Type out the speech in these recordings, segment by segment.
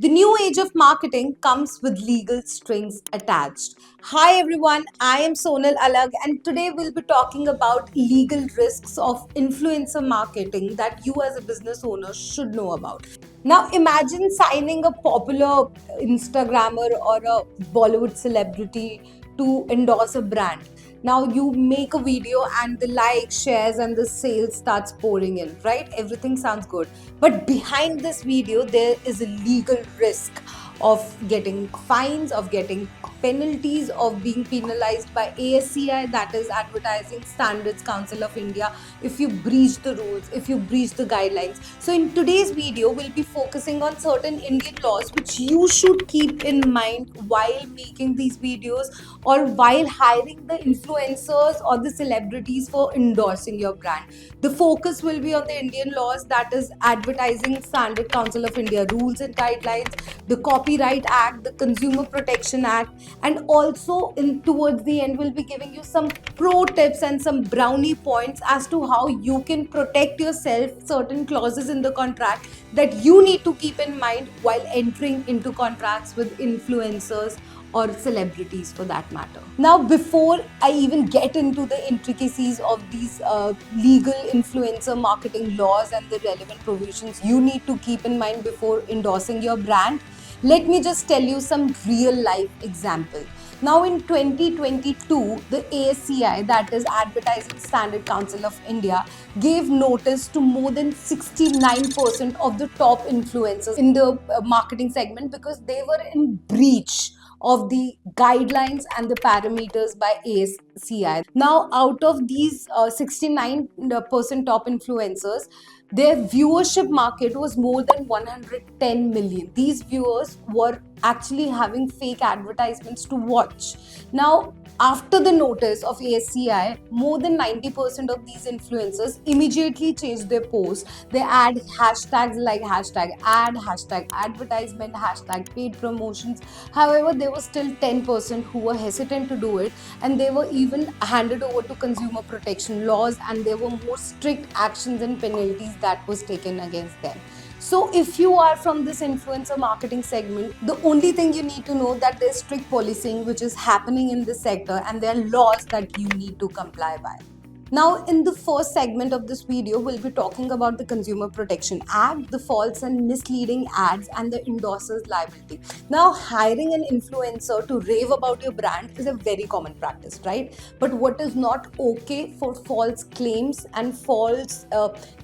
The new age of marketing comes with legal strings attached. Hi everyone, I am Sonal Alag and today we'll be talking about legal risks of influencer marketing that you as a business owner should know about. Now imagine signing a popular Instagrammer or a Bollywood celebrity to endorse a brand. Now you make a video and the likes, shares and the sales starts pouring in, right? Everything sounds good. But behind this video, there is a legal risk of getting fines, of getting penalties, of being penalized by ASCI, that is Advertising Standards Council of India, if you breach the rules, if you breach the guidelines. So in today's video, we'll be focusing on certain Indian laws which you should keep in mind while making these videos or while hiring the influencers or the celebrities for endorsing your brand. The focus will be on the Indian laws, that is Advertising Standard Council of India rules and guidelines, the Copyright Act, the Consumer Protection Act, and also towards the end we'll be giving you some pro tips and some brownie points as to how you can protect yourself, certain clauses in the contract that you need to keep in mind while entering into contracts with influencers or celebrities for that matter. Now, before I even get into the intricacies of these legal influencer marketing laws and the relevant provisions you need to keep in mind before endorsing your brand, let me just tell you some real life example. Now in 2022, the ASCI, that is Advertising Standard Council of India, gave notice to more than 69% of the top influencers in the marketing segment because they were in breach of the guidelines and the parameters by ASCI. Now, out of these 69% top influencers, their viewership market was more than 110 million. These viewers were actually having fake advertisements to watch. Now, after the notice of ASCI, more than 90% of these influencers immediately changed their posts. They add hashtags like hashtag ad, hashtag advertisement, hashtag paid promotions. However, there was still 10% who were hesitant to do it, and they were even handed over to consumer protection laws, and there were more strict actions and penalties that was taken against them. So if you are from this influencer marketing segment, the only thing you need to know that there's strict policing which is happening in this sector and there are laws that you need to comply by. Now, in the first segment of this video, we'll be talking about the Consumer Protection Act, the false and misleading ads, and the endorser's liability. Now, hiring an influencer to rave about your brand is a very common practice, right? But what is not okay for false claims and false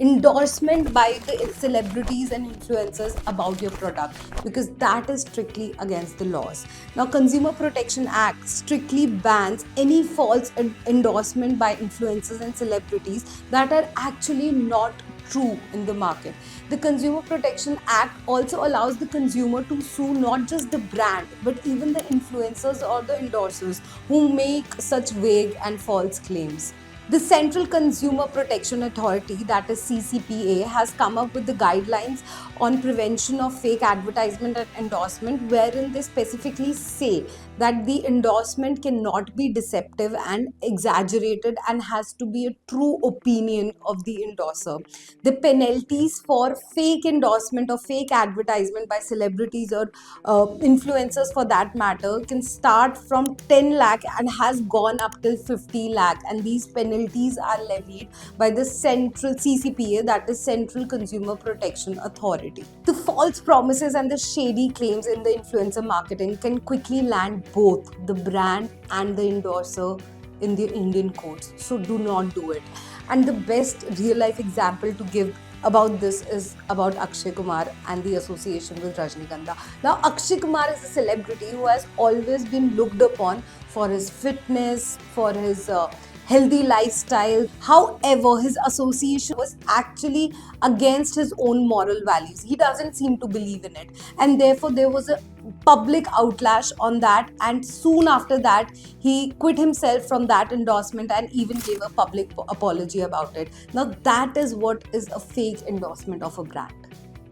endorsement by the celebrities and influencers about your product, because that is strictly against the laws. Now, Consumer Protection Act strictly bans any false endorsement by influencers and celebrities that are actually not true in the market. The Consumer Protection Act also allows the consumer to sue not just the brand but even the influencers or the endorsers who make such vague and false claims. The Central Consumer Protection Authority, that is CCPA, has come up with the guidelines on prevention of fake advertisement and endorsement, wherein they specifically say that the endorsement cannot be deceptive and exaggerated and has to be a true opinion of the endorser. The penalties for fake endorsement or fake advertisement by celebrities or influencers for that matter can start from 10 lakh and has gone up till 50 lakh, and these penalties are levied by the central CCPA, that is Central Consumer Protection Authority. The false promises and the shady claims in the influencer marketing can quickly land both the brand and the endorser in the Indian courts, so do not do it. And the best real life example to give about this is about Akshay Kumar and the association with Rajnikanda. Now, Akshay Kumar is a celebrity who has always been looked upon for his fitness, for his healthy lifestyle. However, his association was actually against his own moral values. He doesn't seem to believe in it, and therefore there was a public outlash on that, and soon after that he quit himself from that endorsement and even gave a public apology about it. Now that is what is a fake endorsement of a brand.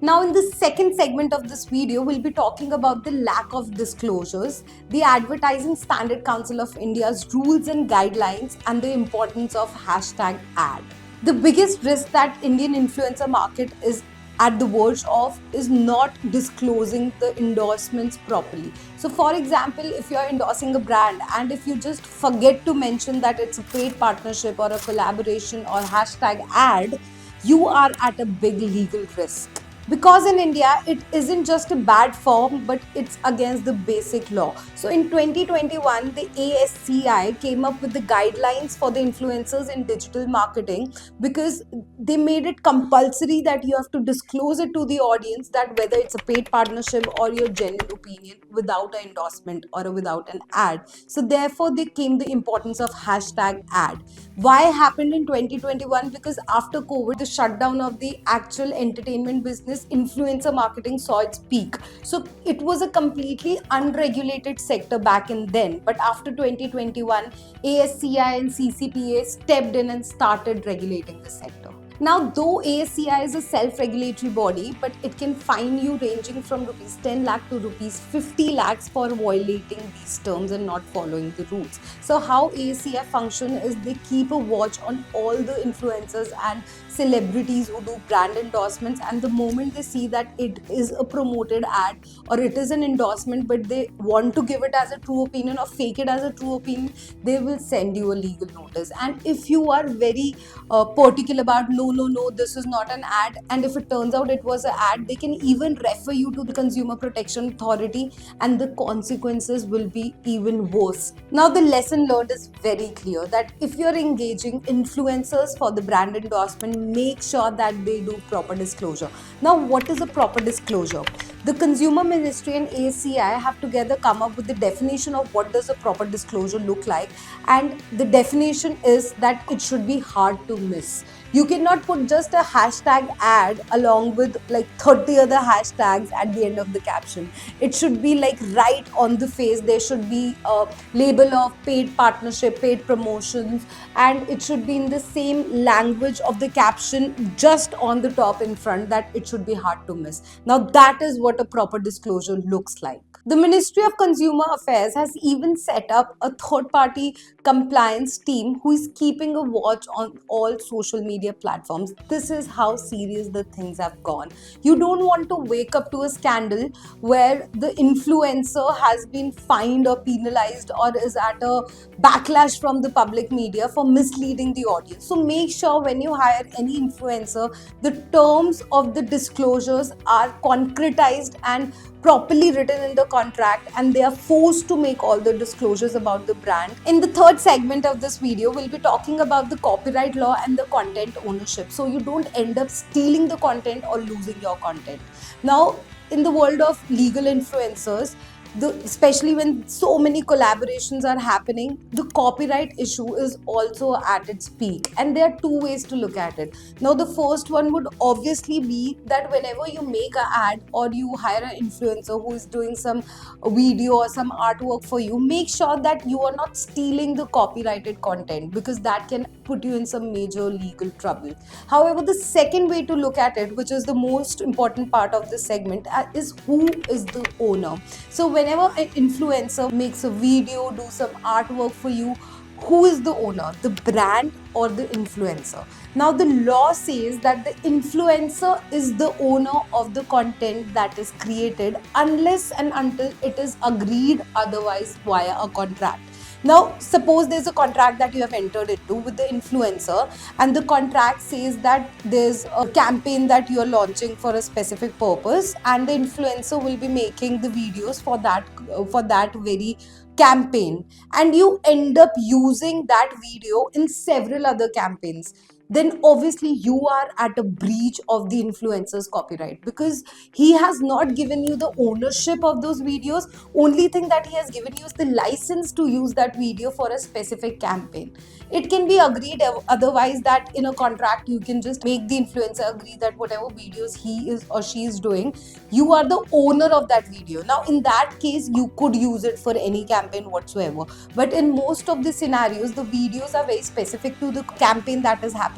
Now, in the second segment of this video, we'll be talking about the lack of disclosures, the Advertising Standard Council of India's rules and guidelines, and the importance of hashtag ad. The biggest risk that Indian influencer market is at the verge of is not disclosing the endorsements properly. So, for example, if you're endorsing a brand and if you just forget to mention that it's a paid partnership or a collaboration or hashtag ad, you are at a big legal risk. Because in India, it isn't just a bad form, but it's against the basic law. So in 2021, the ASCI came up with the guidelines for the influencers in digital marketing because they made it compulsory that you have to disclose it to the audience that whether it's a paid partnership or your genuine opinion without an endorsement or without an ad. So therefore, they came the importance of hashtag ad. Why happened in 2021? Because after COVID, the shutdown of the actual entertainment business, influencer marketing saw its peak. So it was a completely unregulated sector back in then. But after 2021, ASCI and CCPA stepped in and started regulating the sector. Now, though ASCI is a self-regulatory body, but it can fine you ranging from rupees 10 lakh to rupees 50 lakhs for violating these terms and not following the rules. So how ASCI function is they keep a watch on all the influencers and celebrities who do brand endorsements, and the moment they see that it is a promoted ad or it is an endorsement but they want to give it as a true opinion or fake it as a true opinion, they will send you a legal notice. And if you are very particular about no, this is not an ad, and if it turns out it was an ad, they can even refer you to the Consumer Protection Authority and the consequences will be even worse. Now the lesson learned is very clear that if you're engaging influencers for the brand endorsement, make sure that they do proper disclosure. Now what is a proper disclosure? The Consumer Ministry and ASCI have together come up with the definition of what does a proper disclosure look like, and the definition is that it should be hard to miss. You cannot put just a hashtag ad along with like 30 other hashtags at the end of the caption. It should be like right on the face. There should be a label of paid partnership, paid promotions, and it should be in the same language of the caption just on the top in front, that it should be hard to miss. Now that is what a proper disclosure looks like. The Ministry of Consumer Affairs has even set up a third party compliance team who is keeping a watch on all social media platforms. This is how serious the things have gone. You don't want to wake up to a scandal where the influencer has been fined or penalized or is at a backlash from the public media for misleading the audience. So make sure when you hire any influencer, the terms of the disclosures are concretized and properly written in the contract, and they are forced to make all the disclosures about the brand. In the third segment of this video, we'll be talking about the copyright law and the content ownership, so you don't end up stealing the content or losing your content. Now, in the world of legal influencers, especially when so many collaborations are happening, the copyright issue is also at its peak. And there are two ways to look at it. Now, the first one would obviously be that whenever you make an ad or you hire an influencer who is doing some video or some artwork for you, make sure that you are not stealing the copyrighted content, because that can put you in some major legal trouble. However, the second way to look at it, which is the most important part of this segment, is who is the owner. So whenever an influencer makes a video, do some artwork for you, who is the owner, the brand or the influencer? Now the law says that the influencer is the owner of the content that is created unless and until it is agreed otherwise via a contract. Now, suppose there's a contract that you have entered into with the influencer, and the contract says that there's a campaign that you're launching for a specific purpose, and the influencer will be making the videos for that very campaign, and you end up using that video in several other campaigns. Then obviously you are at a breach of the influencer's copyright, because he has not given you the ownership of those videos. Only thing that he has given you is the license to use that video for a specific campaign. It can be agreed otherwise that in a contract you can just make the influencer agree that whatever videos he is or she is doing, you are the owner of that video. Now in that case you could use it for any campaign whatsoever, but in most of the scenarios the videos are very specific to the campaign that is happening,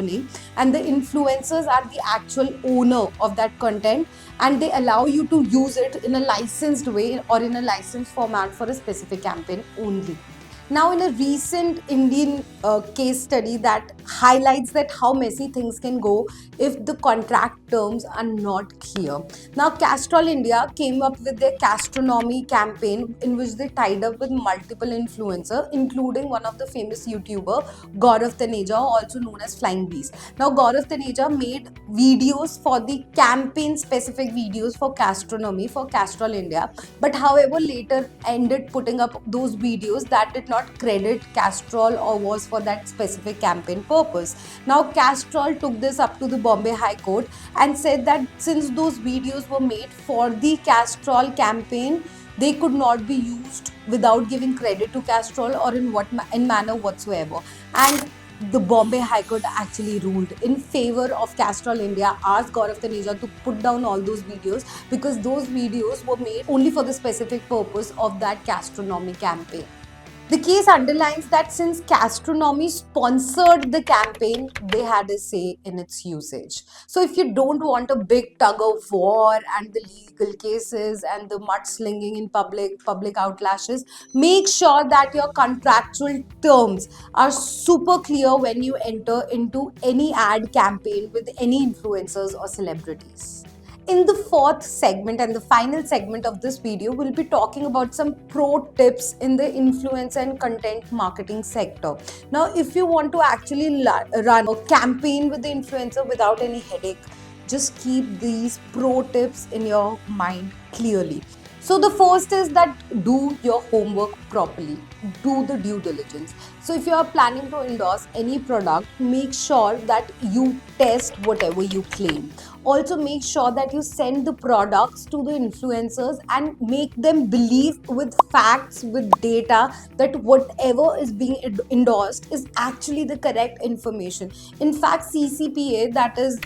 and the influencers are the actual owner of that content, and they allow you to use it in a licensed way or in a licensed format for a specific campaign only. Now, in a recent Indian case study that highlights that how messy things can go if the contract terms are not clear. Now, Castrol India came up with their Castronomy campaign in which they tied up with multiple influencers, including one of the famous YouTuber, Gaurav Taneja, also known as Flying Beast. Now, Gaurav Taneja made videos for the campaign-specific videos for Castronomy for Castrol India, but however later ended putting up those videos that did not credit Castrol or was for that specific campaign purpose. Now, Castrol took this up to the Bombay High Court and said that since those videos were made for the Castrol campaign, they could not be used without giving credit to Castrol or in manner whatsoever. And the Bombay High Court actually ruled in favor of Castrol India, asked Gaurav Taneja to put down all those videos because those videos were made only for the specific purpose of that gastronomy campaign. The case underlines that since Castronomy sponsored the campaign, they had a say in its usage. So, if you don't want a big tug of war and the legal cases and the mudslinging in public outlashes, make sure that your contractual terms are super clear when you enter into any ad campaign with any influencers or celebrities. In the fourth segment and the final segment of this video, we'll be talking about some pro tips in the influencer and content marketing sector. Now, if you want to actually run a campaign with the influencer without any headache, just keep these pro tips in your mind clearly. So the first is that do your homework properly. Do the due diligence. So if you are planning to endorse any product, make sure that you test whatever you claim. Also make sure that you send the products to the influencers and make them believe with facts, with data, that whatever is being endorsed is actually the correct information. In fact, CCPA, that is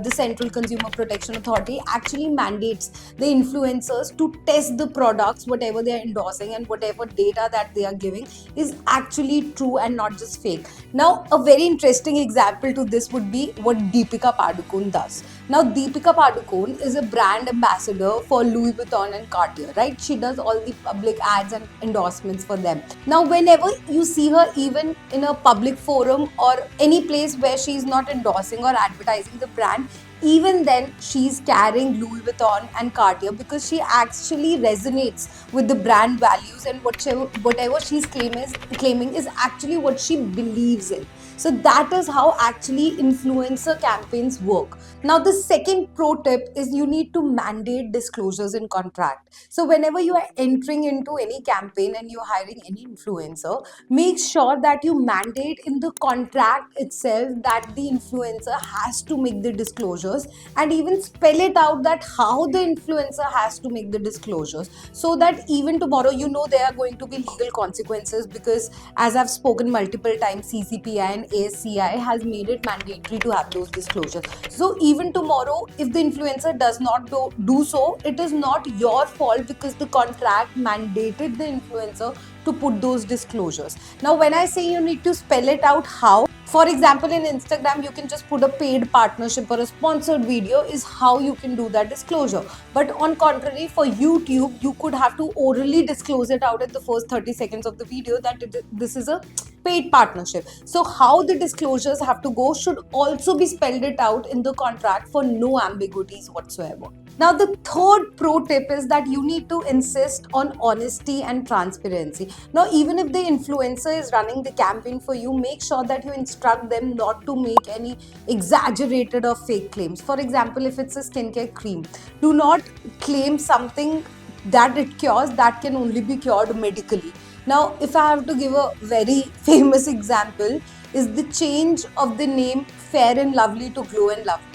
the Central Consumer Protection Authority, actually mandates the influencers to test the products, whatever they are endorsing and whatever data that they are giving is actually true and not just fake. Now, a very interesting example to this would be what Deepika Padukone does. Now, Deepika Padukone is a brand ambassador for Louis Vuitton and Cartier, right? She does all the public ads and endorsements for them. Now, whenever you see her, even in a public forum or any place where she is not endorsing or advertising the brand, even then she's carrying Louis Vuitton and Cartier because she actually resonates with the brand values, and whatever she's claiming is actually what she believes in. So that is how actually influencer campaigns work. Now, the second pro tip is you need to mandate disclosures in contract. So whenever you are entering into any campaign and you're hiring any influencer, make sure that you mandate in the contract itself that the influencer has to make the disclosures, and even spell it out that how the influencer has to make the disclosures, so that even tomorrow there are going to be legal consequences, because as I've spoken multiple times, CCPI and ASCI has made it mandatory to have those disclosures. So even tomorrow, if the influencer does not do so, it is not your fault because the contract mandated the influencer to put those disclosures. Now, when I say you need to spell it out how, for example, in Instagram, you can just put a paid partnership or a sponsored video is how you can do that disclosure. But on contrary, for YouTube, you could have to orally disclose it out in the first 30 seconds of the video that this is a paid partnership. So how the disclosures have to go should also be spelled it out in the contract for no ambiguities whatsoever. Now, the third pro tip is that you need to insist on honesty and transparency. Now, even if the influencer is running the campaign for you, make sure that you instruct them not to make any exaggerated or fake claims. For example, if it's a skincare cream, do not claim something that it cures that can only be cured medically. Now, if I have to give a very famous example, is the change of the name Fair and Lovely to Glow and Lovely.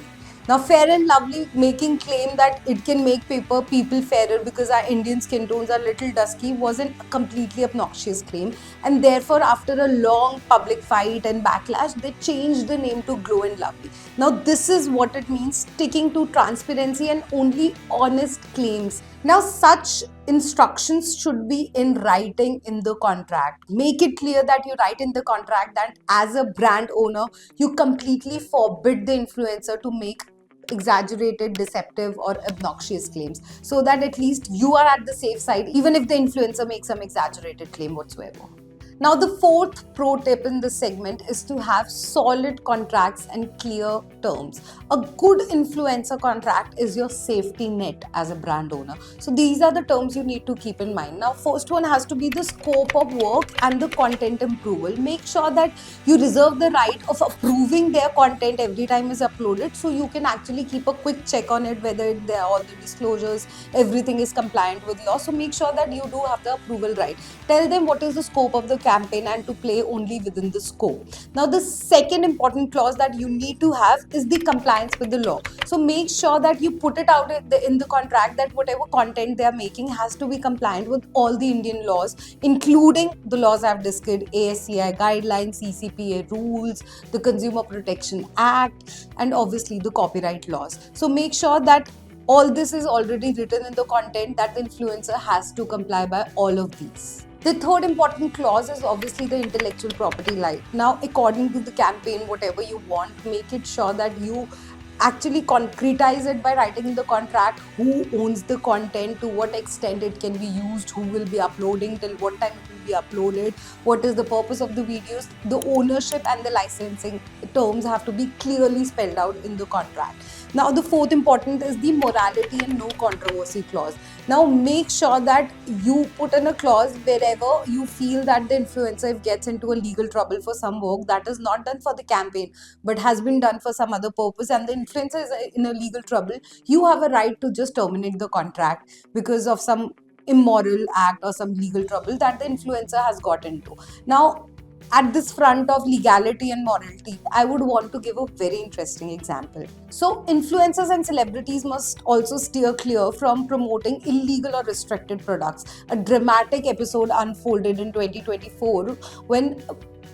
Now, Fair and Lovely making claim that it can make people fairer because our Indian skin tones are little dusky wasn't a completely obnoxious claim, and therefore after a long public fight and backlash, they changed the name to Glow and Lovely. Now, this is what it means, sticking to transparency and only honest claims. Now, such instructions should be in writing in the contract. Make it clear that you write in the contract that as a brand owner, you completely forbid the influencer to make exaggerated, deceptive, or obnoxious claims, so that at least you are at the safe side, even if the influencer makes some exaggerated claim whatsoever. Now, the fourth pro tip in this segment is to have solid contracts and clear terms. A good influencer contract is your safety net as a brand owner. So, these are the terms you need to keep in mind. Now, first one has to be the scope of work and the content approval. Make sure that you reserve the right of approving their content every time is uploaded, so you can actually keep a quick check on it whether there are all the disclosures, everything is compliant with law. So make sure that you do have the approval right. Tell them what is the scope of the campaign and to play only within the scope. Now, the second important clause that you need to have is the compliance with the law. So make sure that you put it out in the contract that whatever content they are making has to be compliant with all the Indian laws, including the laws I've discussed, ASCI guidelines, CCPA rules, the Consumer Protection Act, and obviously the copyright laws. So make sure that all this is already written in the content, that the influencer has to comply by all of these. The third important clause is obviously the intellectual property right. Now, according to the campaign, whatever you want, make it sure that you actually concretize it by writing in the contract who owns the content, to what extent it can be used, who will be uploading, till what time it will be uploaded, what is the purpose of the videos. The ownership and the licensing terms have to be clearly spelled out in the contract. Now, the fourth important is the morality and no controversy clause. Now, make sure that you put in a clause wherever you feel that the influencer gets into a legal trouble for some work that is not done for the campaign but has been done for some other purpose, and the influencer is in a legal trouble, you have a right to just terminate the contract because of some immoral act or some legal trouble that the influencer has got into. Now, at this front of legality and morality, I would want to give a very interesting example. So, influencers and celebrities must also steer clear from promoting illegal or restricted products. A dramatic episode unfolded in 2024 when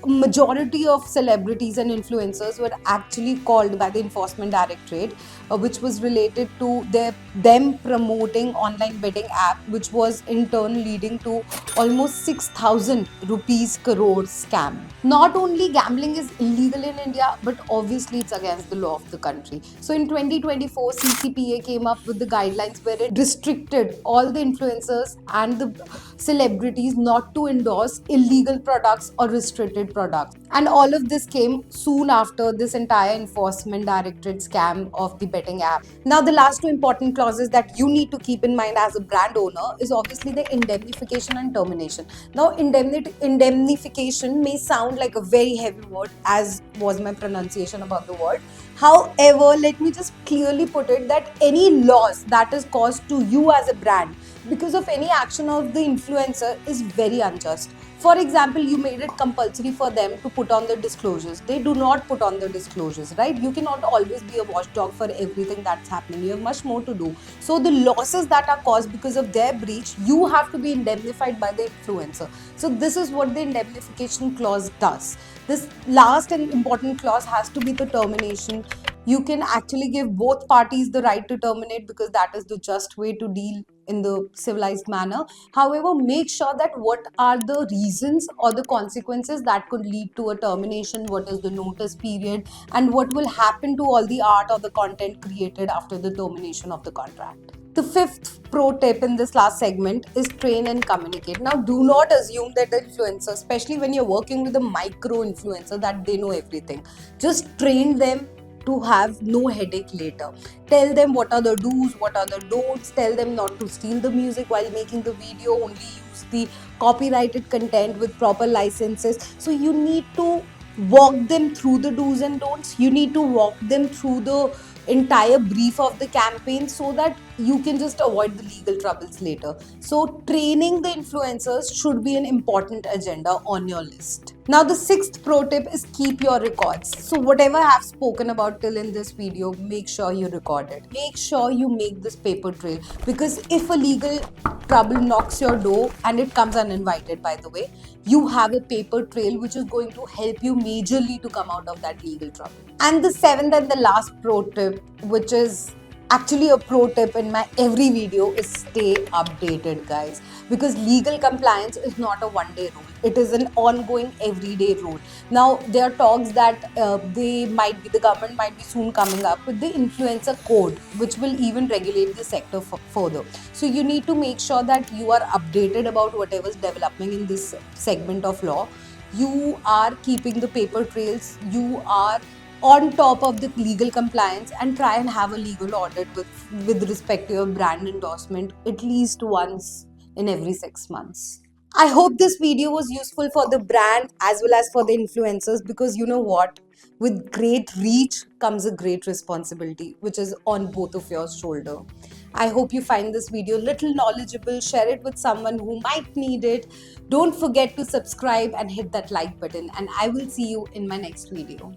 majority of celebrities and influencers were actually called by the enforcement directorate, which was related to them promoting online betting app, which was in turn leading to almost 6,000 rupees crore scam. Not only gambling is illegal in India, but obviously it's against the law of the country. So in 2024, CCPA came up with the guidelines where it restricted all the influencers and the celebrities not to endorse illegal products or restricted products. And all of this came soon after this entire enforcement directorate scam of the betting app. Now, the last two important clauses that you need to keep in mind as a brand owner is obviously the indemnification and termination. Now, indemnification may sound like a very heavy word, as was my pronunciation about the word. However, let me just clearly put it that any loss that is caused to you as a brand because of any action of the influencer is very unjust. For example, you made it compulsory for them to put on the disclosures. They do not put on the disclosures, right? You cannot always be a watchdog for everything that's happening. You have much more to do. So the losses that are caused because of their breach, you have to be indemnified by the influencer. So this is what the indemnification clause does. This last and important clause has to be the termination. You can actually give both parties the right to terminate because that is the just way to deal in the civilized manner. However, make sure that what are the reasons or the consequences that could lead to a termination, what is the notice period, and what will happen to all the art or the content created after the termination of the contract. The fifth pro tip in this last segment is train and communicate. Now, do not assume that the influencer, especially when you're working with a micro influencer, that they know everything. Just train them to have no headache later. Tell them what are the do's, what are the don'ts. Tell them not to steal the music while making the video, only use the copyrighted content with proper licenses. So you need to walk them through the do's and don'ts. You need to walk them through the entire brief of the campaign so that you can just avoid the legal troubles later. So training the influencers should be an important agenda on your list. Now, the sixth pro tip is keep your records. So whatever I have spoken about till in this video, make sure you record it. Make sure you make this paper trail, because if a legal trouble knocks your door, and it comes uninvited by the way, you have a paper trail which is going to help you majorly to come out of that legal trouble. And the seventh and the last pro tip, which is Actually, a pro tip in my every video is stay updated, guys, because legal compliance is not a one day rule. It is an ongoing everyday rule. Now there are talks that the government might be soon coming up with the influencer code, which will even regulate the sector further. So you need to make sure that you are updated about whatever's developing in this segment of law. You are keeping the paper trails. You are on top of the legal compliance, and try and have a legal audit with respect to your brand endorsement at least once in every 6 months. I hope this video was useful for the brand as well as for the influencers, because you know what? With great reach comes a great responsibility, which is on both of your shoulder. I hope you find this video little knowledgeable. Share it with someone who might need it. Don't forget to subscribe and hit that like button, and I will see you in my next video.